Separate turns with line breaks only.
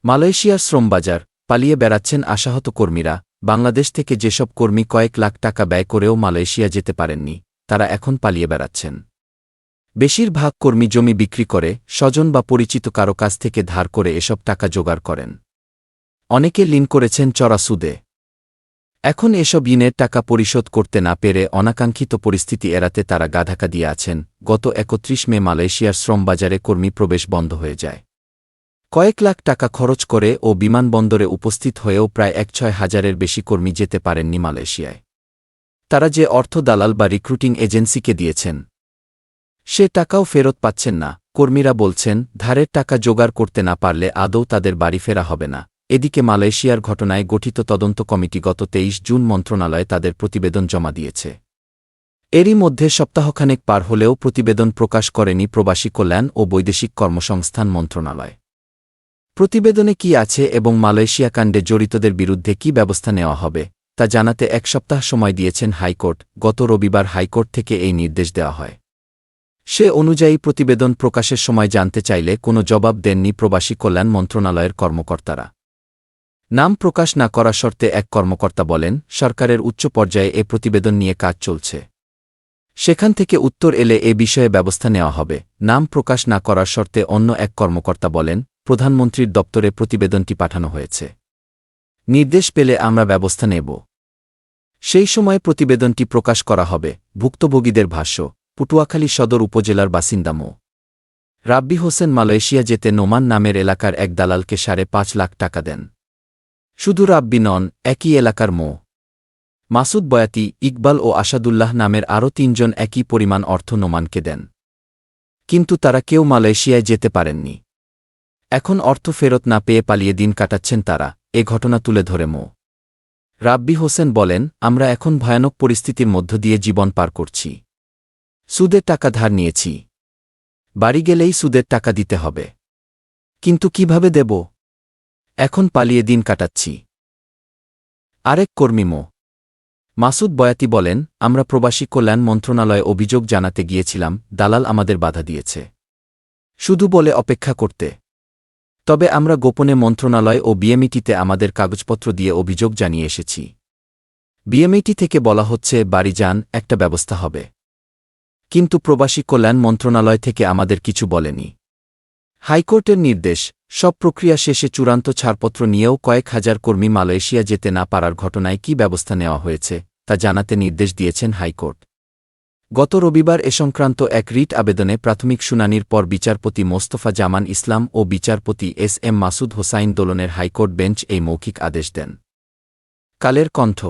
মালয়েশিয়ার শ্রমবাজার পালিয়ে বেড়াচ্ছেন আশাহত কর্মীরা। বাংলাদেশ থেকে যেসব কর্মী কয়েক লাখ টাকা ব্যয় করেও মালয়েশিয়া যেতে পারেননি, তারা এখন পালিয়ে বেড়াচ্ছেন। বেশিরভাগ কর্মী জমি বিক্রি করে, স্বজন বা পরিচিত কারো কাছ থেকে ধার করে এসব টাকা জোগাড় করেন। অনেকে ঋণ করেছেন চড়া সুদে। এখন এসব ঋণের টাকা পরিশোধ করতে না পেরে অনাকাঙ্ক্ষিত পরিস্থিতি এড়াতে তারা গা-ঢাকা দিয়ে আছেন। গত ৩১ মে মালয়েশিয়ার শ্রমবাজারে কর্মী প্রবেশ বন্ধ হয়ে যায়। কয়েক লাখ টাকা খরচ করে ও বিমানবন্দরে উপস্থিত হয়েও প্রায় ১-৬ হাজারের বেশি কর্মী যেতে পারেননি মালয়েশিয়ায়। তারা যে অর্থ দালাল বা রিক্রুটিং এজেন্সিকে দিয়েছেন, সে টাকাও ফেরত পাচ্ছেন না। কর্মীরা বলছেন, ধারের টাকা জোগাড় করতে না পারলে আদৌ তাদের বাড়ি ফেরা হবে না। এদিকে মালয়েশিয়ার ঘটনায় গঠিত তদন্ত কমিটি গত ২৩ জুন মন্ত্রণালয়ে তাদের প্রতিবেদন জমা দিয়েছে। এরই মধ্যে সপ্তাহখানেক পার হলেও প্রতিবেদন প্রকাশ করেনি প্রবাসী কল্যাণ ও বৈদেশিক কর্মসংস্থান মন্ত্রণালয়। প্রতিবেদনে কি আছে এবং মালয়েশিয়া কাণ্ডে জড়িতদের বিরুদ্ধে কি ব্যবস্থা নেওয়া হবে, তা জানাতে ১ সপ্তাহ সময় দিয়েছেন হাইকোর্ট। গত রবিবার হাইকোর্ট থেকে এই নির্দেশ দেওয়া হয়। সে অনুযায়ী প্রতিবেদন প্রকাশের সময় জানতে চাইলে কোনো জবাব দেননি প্রবাসী কল্যাণ মন্ত্রণালয়ের কর্মকর্তারা। নাম প্রকাশ না করা শর্তে এক কর্মকর্তা বলেন, সরকারের উচ্চ পর্যায়ে এ প্রতিবেদন নিয়ে কাজ চলছে। সেখান থেকে উত্তর এলে এ বিষয়ে ব্যবস্থা নেওয়া হবে। নাম প্রকাশ না করার শর্তে অন্য এক কর্মকর্তা বলেন, প্রধানমন্ত্রীর দপ্তরে প্রতিবেদনটি পাঠানো হয়েছে। নির্দেশ পেলে আমরা ব্যবস্থা নেব। সেই সময় প্রতিবেদনটি প্রকাশ করা হবে। ভুক্তভোগীদের ভাষ্য, পটুয়াখালী সদর উপজেলার বাসিন্দা মো. রাব্বি হোসেন মালয়েশিয়া যেতে নোমান নামের এলাকার এক দালালকে ৫.৫ লাখ টাকা দেন। শুধু রাব্বি নন, একই এলাকার মো. মাসুদ বয়াতি, ইকবাল ও আসাদুল্লাহ নামের আরও ৩ জন একই পরিমাণ অর্থ নোমানকে দেন। কিন্তু তারা কেউ মালয়েশিয়ায় যেতে পারেননি। এখন অর্থ ফেরত না পেয়ে পালিয়ে দিন কাটাচ্ছেন তারা। এ ঘটনা তুলে ধরে মো. রাব্বি হোসেন বলেন, আমরা এখন ভয়ানক পরিস্থিতির মধ্য দিয়ে জীবন পার করছি। সুদের টাকা ধার নিয়েছি। বাড়ি গেলেই সুদের টাকা দিতে হবে। কিন্তু কিভাবে দেব? এখন পালিয়ে দিন কাটাচ্ছি। আরেক কর্মী মো. মাসুদ বয়াতি বলেন, আমরা প্রবাসী কল্যাণ মন্ত্রণালয়ে অভিযোগ জানাতে গিয়েছিলাম, দালাল আমাদের বাধা দিয়েছে। শুধু বলে অপেক্ষা করতে। তবে আমরা গোপনে মন্ত্রণালয় ও বিএমইটিতে আমাদের কাগজপত্র দিয়ে অভিযোগ জানিয়ে এসেছি। বিএমইটি থেকে বলা হচ্ছে, বাড়ি যান, একটা ব্যবস্থা হবে। কিন্তু প্রবাসী কল্যাণ মন্ত্রণালয় থেকে আমাদের কিছু বলেনি। হাইকোর্টের নির্দেশ, সব প্রক্রিয়া শেষে চূড়ান্ত ছাড়পত্র নিয়েও কয়েক হাজার কর্মী মালয়েশিয়া যেতে না পারার ঘটনায় কী ব্যবস্থা নেওয়া হয়েছে, তা জানাতে নির্দেশ দিয়েছেন হাইকোর্ট। গত রবিবার এ সংক্রান্ত এক রিট আবেদনে প্রাথমিক শুনানির পর বিচারপতি মোস্তফা জামান ইসলাম ও বিচারপতি এস এম মাসুদ হোসাইন দোলনের হাইকোর্ট বেঞ্চ এই মৌখিক আদেশ দেন। কালের কণ্ঠ।